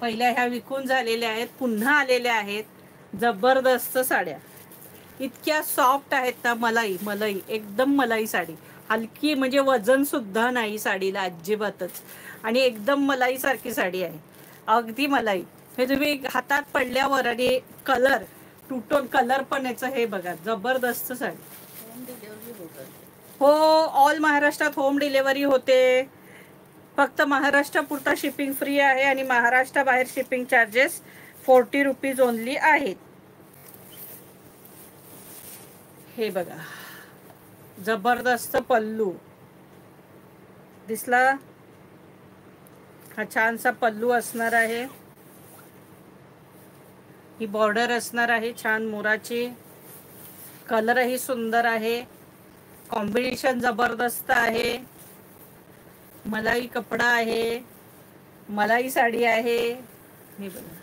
पहिल्या ह्या विकून झालेल्या आहेत, पुन्हा आलेल्या आहेत. जबरदस्त साड्या, इतक्या सॉफ्ट आहेत ना, मलाई मलाई एकदम मलाई साडी. हलकी म्हणजे वजन सुद्धा नाही साडीला अजिबातच, आणि एकदम मलाई सारखी साडी आहे, अगदी मलाई. हे तुम्ही हातात पडल्यावर, आणि कलर टूटोन कलर पण याचं हे बघा, जबरदस्त साडी. होम डिलिव्हरी होतं. हो, ऑल महाराष्ट्रात होम डिलेवरी होते. फक्त महाराष्ट्रापुरता शिपिंग फ्री आहे, आणि महाराष्ट्राबाहेर शिपिंग चार्जेस 40 रुपीज ओनली आहेत. हे बघा, जबरदस्त पल्लू दिसला. हा छानसा पल्लू असणार आहे. ही बॉर्डर असणार आहे छान मोराची. कलरही सुंदर आहे, कॉम्बिनेशन जबरदस्त आहे. मलाई कपडा आहे, मलाई साडी आहे. हे बघा,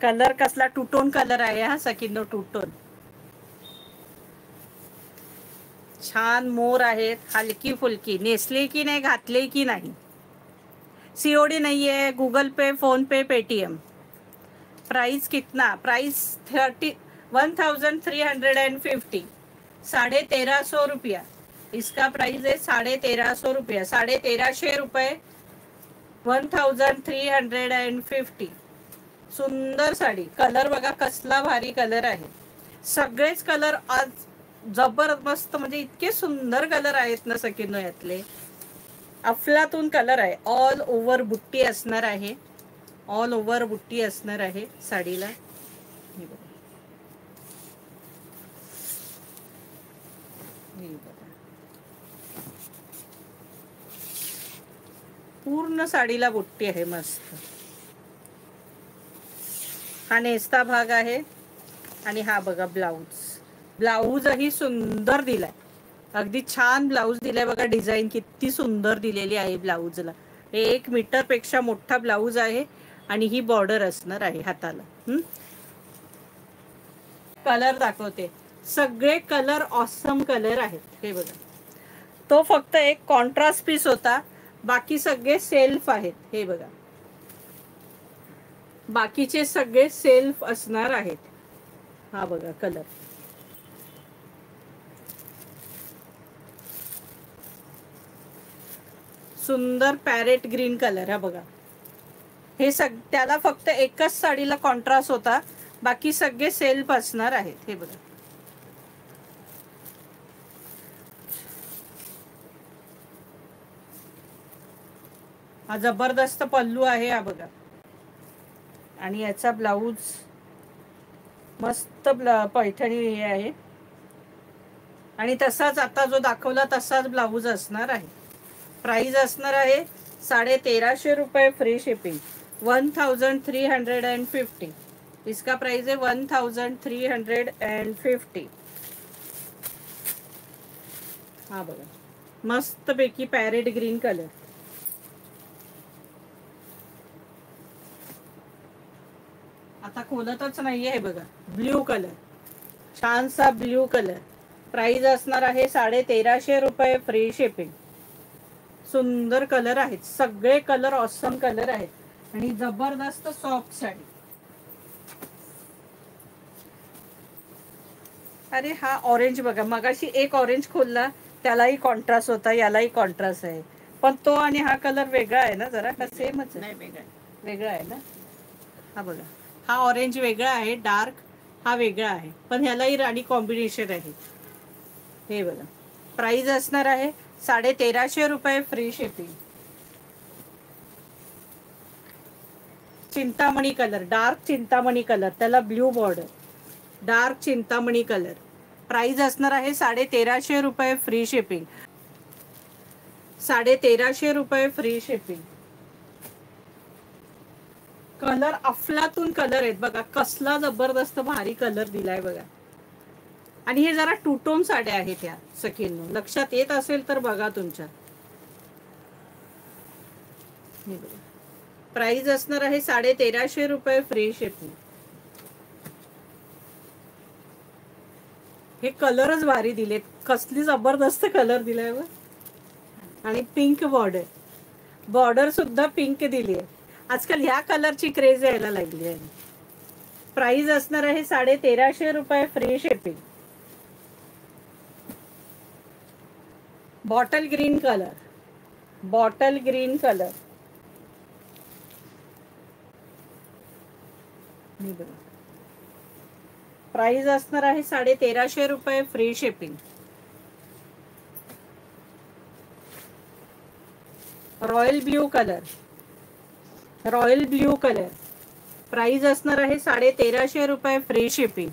कलर कसला टूटोन कलर आहे हा, सकिनो टूटोन. छान मोर आहेत, हलकी फुलकी. नेसले की नाही, घातले की नाही. सीओडी नहीं है, गूगल पे, फोन पे, पेटीएम. प्राइस कितना? प्राइस 1350, 1350 रुपया. इसका प्राइस है 1350 रुपया, 1350 रुपये, 1350. सुंदर साडी. कलर बघा कसला भारी कलर आहे. सगळेच कलर आज जबरदस्त, म्हणजे इतके सुंदर कलर आहेत ना सकिनो यातले. अफलातून कलर आहे. ऑल ओव्हर बुट्टी असणार आहे, ऑल ओव्हर बुट्टी असणार आहे साडीला. हे बघा, हे बघा, पूर्ण साडीला बुट्टी आहे मस्त. हा नेसता भाग आहे, आणि हा बघा ब्लाऊज. ब्लाऊजही सुंदर दिलाय, अगदी छान ब्लाऊज दिलाय बघा. डिझाईन किती सुंदर दिलेली आहे ब्लाऊजला. 1 मीटर पेक्षा मोठा ब्लाऊज आहे, आणि ही बॉर्डर असणार आहे हाताला. कलर दाखवते, सगळे कलर ऑसम कलर आहेत. हे बघा, तो फक्त एक कॉन्ट्रास्ट पीस होता, बाकी सगळे सेल्फ आहेत. हे बघा, बाकीचे सगळे सेल्फ असणार आहेत. हा बघा कलर, सुंदर पॅरेट ग्रीन कलर. हा बघा, हे त्याला फक्त एकच साडीला कॉन्ट्रास्ट होता, बाकी सगळे सेल्फ असणार आहेत. हे बघा, हा जबरदस्त पल्लू आहे. हा बघा, आणि याचा ब्लाऊज मस्त पैठणी हे आहे, आणि तसाच आता जो दाखवला तसाच ब्लाऊज असणार आहे. प्राइस असणार आहे 1350 रुपये, फ्री शिपिंग. 1350. इसका प्राइस है 1350. हा बघा, मस्त पैकी पॅरेट ग्रीन कलर. आता खोलतच नाहीये. हे बघा, ब्ल्यू कलर, छानसा ब्ल्यू कलर. प्राइस असणार आहे 1350 रुपये, फ्री शिपिंग. सुंदर कलर आहेत, सगळे कलर ऑसम कलर आहेत, आणि जबरदस्त सॉफ्ट साडी. अरे हा ऑरेंज बघा, मगाशी एक ऑरेंज खोलला, त्यालाही कॉन्ट्रास्ट होता, यालाही कॉन्ट्रास्ट आहे, पण तो आणि हा कलर वेगळा आहे ना जरा, का सेमच आहे? वेगळा आहे ना. हा बघा, हा ऑरेंज वेगळा आहे डार्क, हा वेगळा आहे, पण ह्यालाही राणी कॉम्बिनेशन आहे. हे बघा, प्राइस असणार आहे 1350 रुपये, free shipping. Chintamani colour, dark Chintamani colour, त्याला blue border, dark Chintamani colour. Price असणार आहे 1350 रुपये, फ्री शिपिंग. 1350 रुपये, फ्री शिपिंग. कलर अफलातून कलर आहेत बघा, कसला जबरदस्त भारी कलर दिलाय बघा. आणि हे जरा टूटोन साड्या आहेत ह्या सखींनो, लक्षात येत असेल तर बघा तुमच्या. प्राइस असणार आहे 1350 रुपये, फ्री शिपिंग. हे कलरच भारी दिलेत, कसली जबरदस्त कलर दिलाय व, आणि पिंक बॉर्डर. बॉर्डर सुद्धा पिंक दिली आहे. आजकाल ह्या कलरची क्रेज यायला लागली आहे. प्राइस असणार आहे 1350 रुपये, free shipping. Bottle green colour, bottle green colour. Price असणार आहे 1350 रुपये, free shipping. Royal blue colour, royal blue colour. Price असणार आहे 1350 रुपये, फ्री शिपिंग.